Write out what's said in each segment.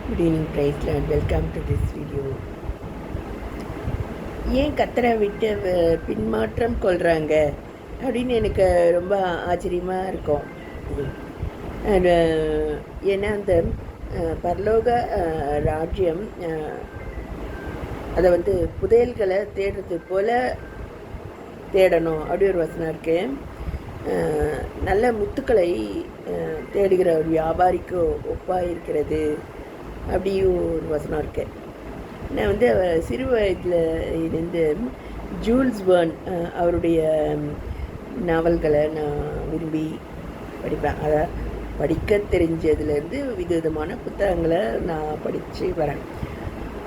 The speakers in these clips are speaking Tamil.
Good evening, praise Lord. Welcome to this video. ஏன் கத்தரை விட்டு பின்மாற்றம் கொள்கிறாங்க அப்படின்னு எனக்கு ரொம்ப ஆச்சரியமாக இருக்கும். ஏன்னா அந்த பரலோக ராஜ்யம் அதை வந்து புதையல்களை தேடுறது போல் தேடணும் அப்படி ஒரு வசனம் இருக்குது. நல்ல முத்துக்களை தேடுகிற ஒரு வியாபாரிக்கு ஒப்பாக இருக்கிறது அப்படியும் ஒரு வசனம் இருக்குது. நான் வந்து சிறு வயதில் இருந்து ஜூல்ஸ் வேர்ன் அவருடைய நாவல்களை நான் விரும்பி படிப்பேன். அதை படிக்க தெரிஞ்சதுலேருந்து விதவிதமான புத்தகங்களை நான் படித்து வரேன்.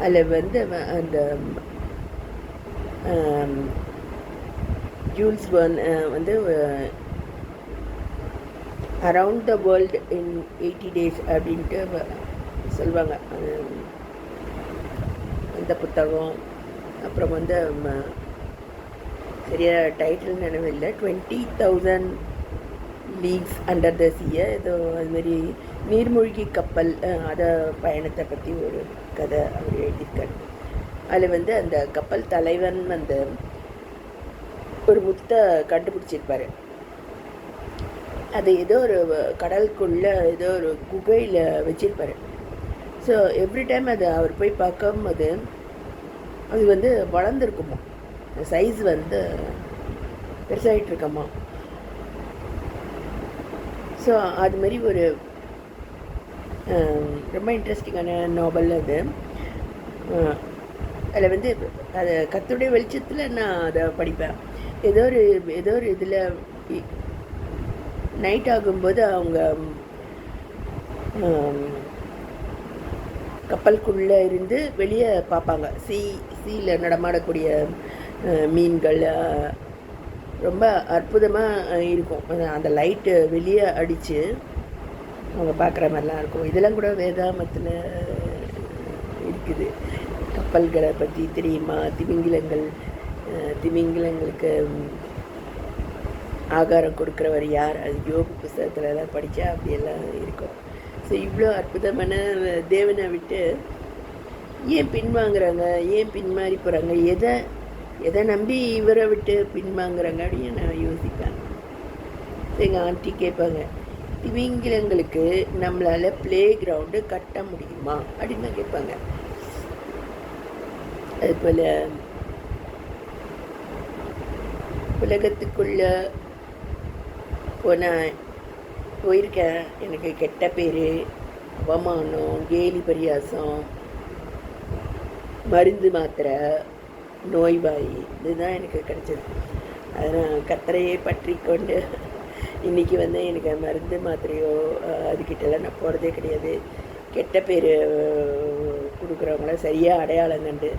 அதில் வந்து அந்த ஜூல்ஸ் வேர்ன் வந்து around the world in 80 days அப்படின்ட்டு சொல்லுவாங்க. அந்த புத்தகம் அப்புறம் வந்து சரியாக டைட்டில் நினைவில்லை, 20,000 லீக்ஸ் அண்டர் த சீயை ஏதோ அதுமாரி நீர்மூழ்கி கப்பல் அதை பயணத்தை பற்றி ஒரு கதை அவர் எழுதியிருக்காரு. அதில் வந்து அந்த கப்பல் தலைவன் வந்து ஒரு முத்தை கண்டுபிடிச்சிருப்பார். அது ஏதோ ஒரு கடலுக்குள்ளே ஏதோ ஒரு குகையில் வச்சிருப்பார். ஸோ எவ்ரி டைம் அது அவர் போய் பார்க்கும்போது அது வந்து வளர்ந்துருக்குமா, சைஸ் வந்து பெருசாகிட்டு இருக்கம்மா. ஸோ அதுமாரி ஒரு ரொம்ப இன்ட்ரெஸ்டிங்கான நாவல் அது. அதில் வந்து அதை கர்த்தருடைய வெளிச்சத்தில் நான் அதை படிப்பேன். ஏதோ ஒரு இதில் நைட் ஆகும்போது அவங்க கப்பலுக்குள்ளே இருந்து வெளியே பார்ப்பாங்க. சீயில் நடமாடக்கூடிய மீன்கள் ரொம்ப அற்புதமாக இருக்கும். அந்த லைட்டு வெளியே அடித்து அவங்க பார்க்குற மாதிரிலாம் இருக்கும். இதெல்லாம் கூட வேதாமத்தில் இருக்குது. கப்பல்களை பற்றி தெரியுமா? திமிங்கிலங்களுக்கு ஆகாரம் கொடுக்குறவர் யார்? அது யோபு புஸ்தகத்துலலாம் படித்தா அப்படியெல்லாம் இருக்கும். ஸோ இவ்வளோ அற்புதமான தேவனை விட்டு ஏன் பின்வாங்குறாங்க, ஏன் பின்மாறி போகிறாங்க, எதை நம்பி இவரை விட்டு பின்வாங்குறாங்க அப்படின்னு நான் யோசிப்பேன். எங்கள் ஆண்டி கேட்பாங்க, திமிங்கிலங்களுக்கு நம்மளால் ப்ளே கிரவுண்டு கட்ட முடியுமா அப்படின்னு தான் கேட்பாங்க. அதுபோல் உலகத்துக்குள்ளே போயிருக்கேன். எனக்கு கெட்ட பேர், அவமானம், கேலி பரியாசம், மருந்து மாத்திரை, நோய்வாய், இதுதான் எனக்கு கிடைச்சது. அதை நான் கத்தரையே பற்றி கொண்டு இன்றைக்கி வந்து எனக்கு மருந்து மாத்திரையோ அதுக்கிட்டலாம் நான் போகிறதே கிடையாது. கெட்ட பேர் கொடுக்குறவங்கள சரியாக அடையாளம் கண்டு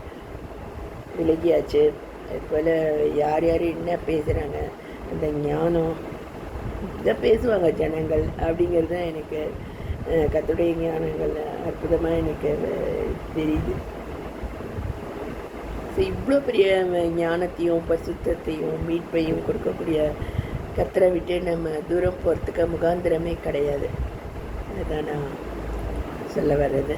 விலகியாச்சு. அதுபோல் யார் என்ன பேசுகிறாங்க, அந்த ஞானம் இதை பேசுவாங்க ஜனங்கள் அப்படிங்கிறது தான் எனக்கு கர்த்தருடைய ஞானங்கள் அற்புதமாக எனக்கு தெரியுது. ஸோ இவ்வளோ பெரிய ஞானத்தையும் பரிசுத்தத்தையும் மீட்பையும் கொடுக்கக்கூடிய கர்த்தரை விட்டு நம்ம தூரம் போகிறதுக்கு முகாந்திரமே கிடையாது. அதுதான் நான் சொல்ல வர்றது.